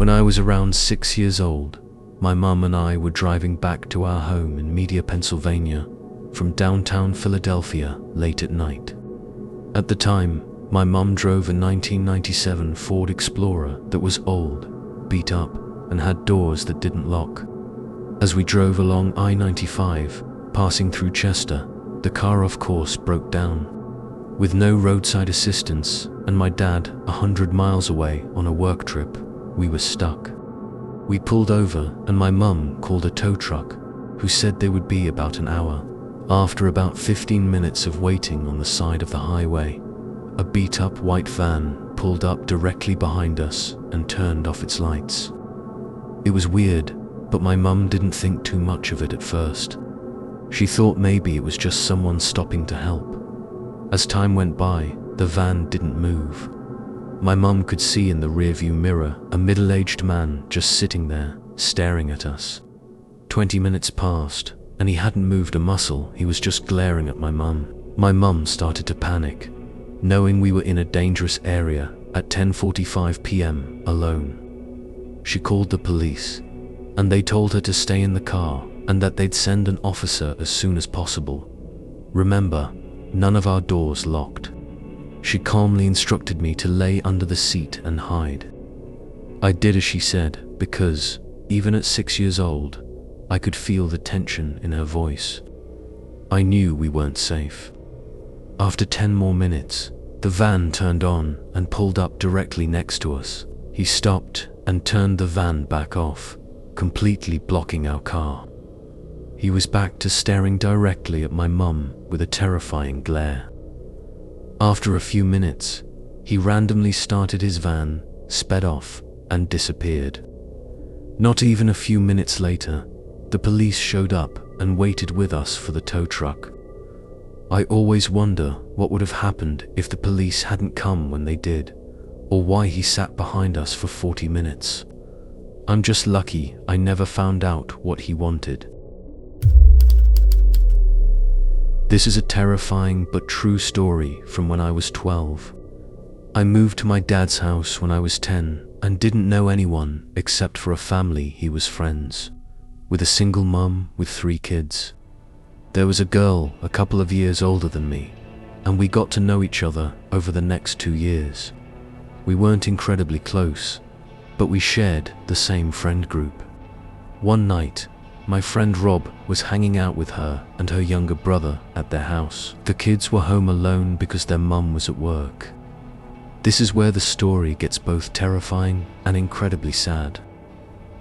When I was around 6 years old, my mum and I were driving back to our home in Media, Pennsylvania, from downtown Philadelphia late at night. At the time, my mum drove a 1997 Ford Explorer that was old, beat up, and had doors that didn't lock. As we drove along I-95, passing through Chester, the car of course broke down. With no roadside assistance and my dad 100 miles away on a work trip, we were stuck. We pulled over and my mum called a tow truck, who said they would be about an hour. After about 15 minutes of waiting on the side of the highway, a beat-up white van pulled up directly behind us and turned off its lights. It was weird, but my mum didn't think too much of it at first. She thought maybe it was just someone stopping to help. As time went by, the van didn't move. My mum could see in the rearview mirror a middle-aged man just sitting there, staring at us. 20 minutes passed, and he hadn't moved a muscle. He was just glaring at my mum. My mum started to panic, knowing we were in a dangerous area at 10:45 p.m. alone. She called the police, and they told her to stay in the car and that they'd send an officer as soon as possible. Remember, none of our doors locked. She calmly instructed me to lay under the seat and hide. I did as she said because, even at 6 years old, I could feel the tension in her voice. I knew we weren't safe. After 10 more minutes, the van turned on and pulled up directly next to us. He stopped and turned the van back off, completely blocking our car. He was back to staring directly at my mum with a terrifying glare. After a few minutes, he randomly started his van, sped off, and disappeared. Not even a few minutes later, the police showed up and waited with us for the tow truck. I always wonder what would have happened if the police hadn't come when they did, or why he sat behind us for 40 minutes. I'm just lucky I never found out what he wanted. This is a terrifying but true story from when I was 12. I moved to my dad's house when I was 10 and didn't know anyone except for a family he was friends, with a single mum with 3 kids. There was a girl a couple of years older than me, and we got to know each other over the next 2 years. We weren't incredibly close, but we shared the same friend group. One night, my friend Rob was hanging out with her and her younger brother at their house. The kids were home alone because their mum was at work. This is where the story gets both terrifying and incredibly sad.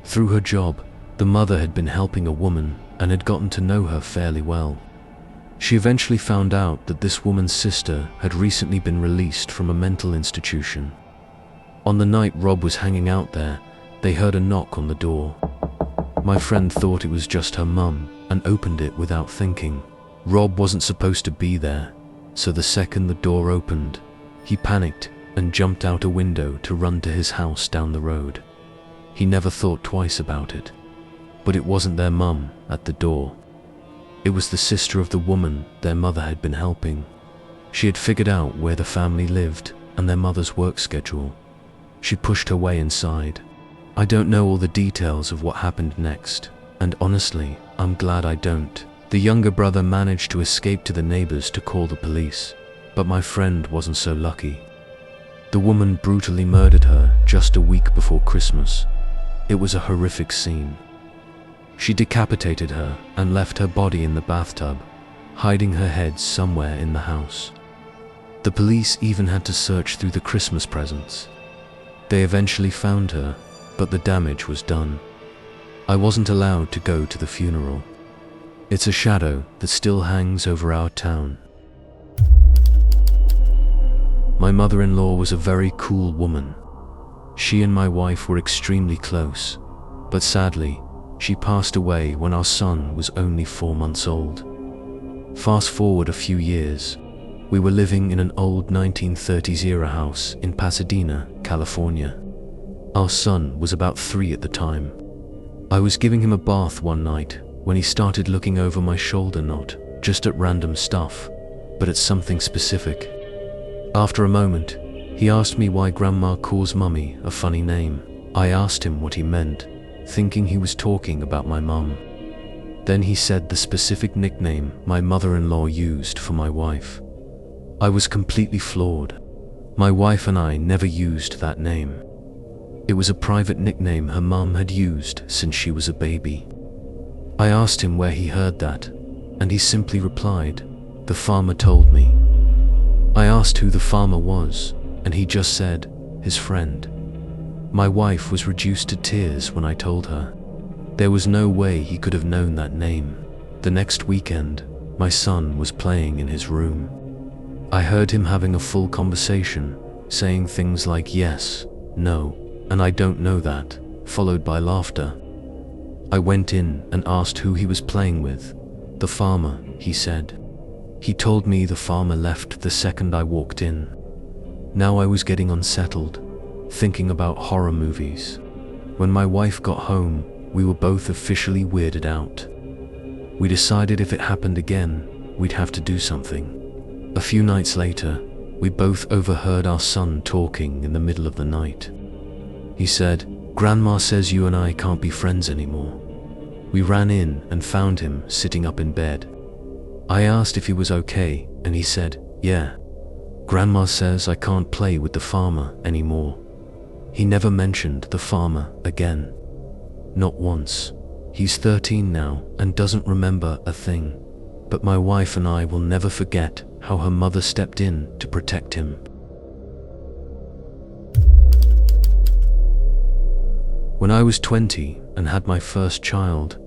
Through her job, the mother had been helping a woman and had gotten to know her fairly well. She eventually found out that this woman's sister had recently been released from a mental institution. On the night Rob was hanging out there, they heard a knock on the door. My friend thought it was just her mum and opened it without thinking. Rob wasn't supposed to be there, so the second the door opened, he panicked and jumped out a window to run to his house down the road. He never thought twice about it. But it wasn't their mum at the door. It was the sister of the woman their mother had been helping. She had figured out where the family lived and their mother's work schedule. She pushed her way inside. I don't know all the details of what happened next, and honestly, I'm glad I don't. The younger brother managed to escape to the neighbors to call the police, but my friend wasn't so lucky. The woman brutally murdered her just a week before Christmas. It was a horrific scene. She decapitated her and left her body in the bathtub, hiding her head somewhere in the house. The police even had to search through the Christmas presents. They eventually found her, but the damage was done. I wasn't allowed to go to the funeral. It's a shadow that still hangs over our town. My mother-in-law was a very cool woman. She and my wife were extremely close, but sadly, she passed away when our son was only 4 months old. Fast forward a few years, we were living in an old 1930s era house in Pasadena, California. Our son was about 3 at the time. I was giving him a bath one night when he started looking over my shoulder, not just at random stuff, but at something specific. After a moment, he asked me why Grandma calls Mummy a funny name. I asked him what he meant, thinking he was talking about my mum. Then he said the specific nickname my mother-in-law used for my wife. I was completely floored. My wife and I never used that name. It was a private nickname her mum had used since she was a baby. I asked him where he heard that, and he simply replied, "The farmer told me." I asked who the farmer was, and he just said, "His friend." My wife was reduced to tears when I told her. There was no way he could have known that name. The next weekend, my son was playing in his room. I heard him having a full conversation, saying things like yes, no, and I don't know that, followed by laughter. I went in and asked who he was playing with. "The farmer," he said. He told me the farmer left the second I walked in. Now I was getting unsettled, thinking about horror movies. When my wife got home, we were both officially weirded out. We decided if it happened again, we'd have to do something. A few nights later, we both overheard our son talking in the middle of the night. He said, "Grandma says you and I can't be friends anymore." We ran in and found him sitting up in bed. I asked if he was okay, and he said, "Yeah. Grandma says I can't play with the farmer anymore." He never mentioned the farmer again. Not once. He's 13 now and doesn't remember a thing. But my wife and I will never forget how her mother stepped in to protect him. When I was 20 and had my first child,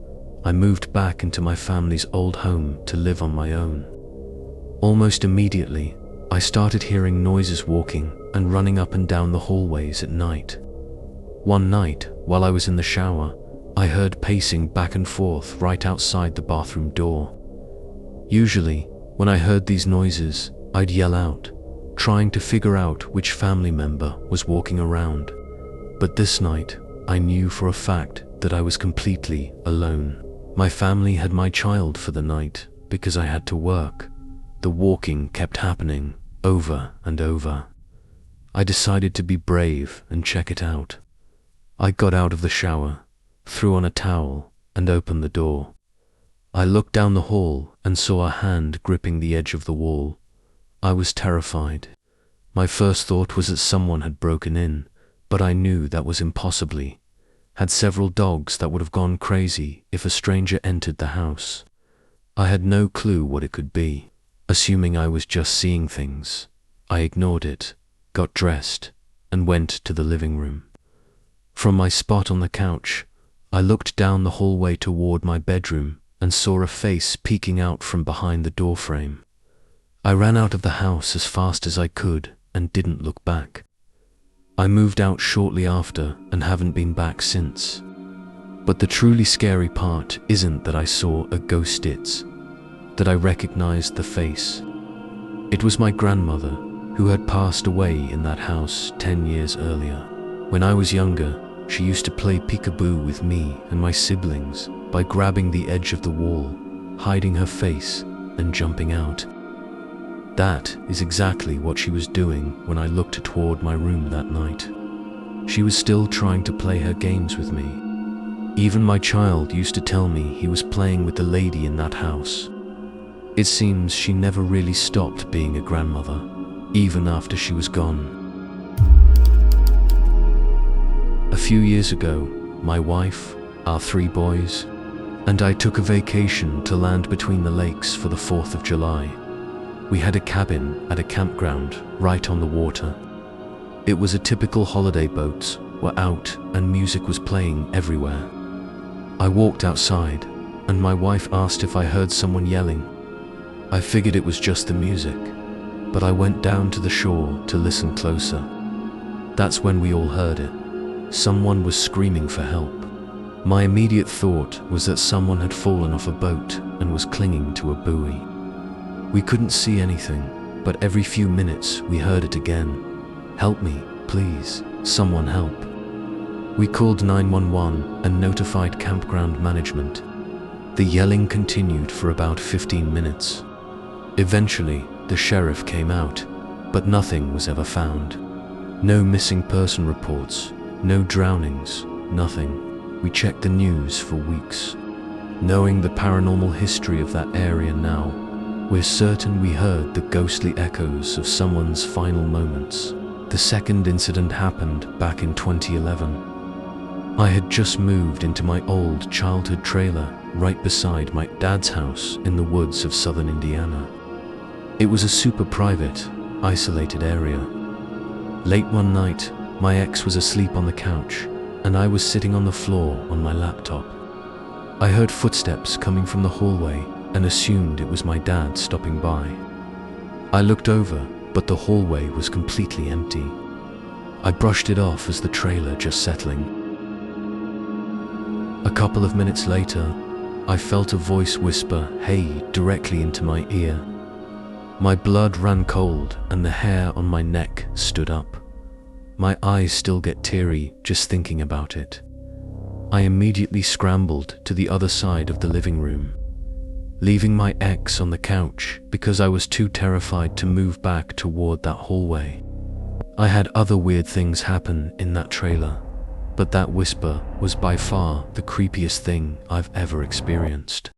I moved back into my family's old home to live on my own. Almost immediately, I started hearing noises walking and running up and down the hallways at night. One night, while I was in the shower, I heard pacing back and forth right outside the bathroom door. Usually, when I heard these noises, I'd yell out, trying to figure out which family member was walking around. But this night, I knew for a fact that I was completely alone. My family had my child for the night because I had to work. The walking kept happening over and over. I decided to be brave and check it out. I got out of the shower, threw on a towel, and opened the door. I looked down the hall and saw a hand gripping the edge of the wall. I was terrified. My first thought was that someone had broken in, but I knew that was impossibly. Had several dogs that would have gone crazy if a stranger entered the house. I had no clue what it could be. Assuming I was just seeing things, I ignored it, got dressed, and went to the living room. From my spot on the couch, I looked down the hallway toward my bedroom and saw a face peeking out from behind the doorframe. I ran out of the house as fast as I could and didn't look back. I moved out shortly after and haven't been back since. But the truly scary part isn't that I saw a ghost, it's that I recognized the face. It was my grandmother, who had passed away in that house 10 years earlier. When I was younger, she used to play peekaboo with me and my siblings by grabbing the edge of the wall, hiding her face, and jumping out. That is exactly what she was doing when I looked toward my room that night. She was still trying to play her games with me. Even my child used to tell me he was playing with the lady in that house. It seems she never really stopped being a grandmother, even after she was gone. A few years ago, my wife, our 3 boys, and I took a vacation to land between the lakes for the 4th of July. We had a cabin at a campground right on the water. It was a typical holiday. Boats were out and music was playing everywhere. I walked outside and my wife asked if I heard someone yelling. I figured it was just the music, but I went down to the shore to listen closer. That's when we all heard it. Someone was screaming for help. My immediate thought was that someone had fallen off a boat and was clinging to a buoy. We couldn't see anything, but every few minutes we heard it again. "Help me, please, someone help." We called 911 and notified campground management. The yelling continued for about 15 minutes. Eventually, the sheriff came out, but nothing was ever found. No missing person reports, No drownings, nothing. We checked the news for weeks. Knowing the paranormal history of that area now, we're certain we heard the ghostly echoes of someone's final moments. The second incident happened back in 2011. I had just moved into my old childhood trailer right beside my dad's house in the woods of southern Indiana. It was a super private, isolated area. Late one night, my ex was asleep on the couch, and I was sitting on the floor on my laptop. I heard footsteps coming from the hallway and assumed it was my dad stopping by. I looked over, but the hallway was completely empty. I brushed it off as the trailer just settling. A couple of minutes later, I felt a voice whisper, "Hey," directly into my ear. My blood ran cold and the hair on my neck stood up. My eyes still get teary just thinking about it. I immediately scrambled to the other side of the living room, leaving my ex on the couch because I was too terrified to move back toward that hallway. I had other weird things happen in that trailer, but that whisper was by far the creepiest thing I've ever experienced.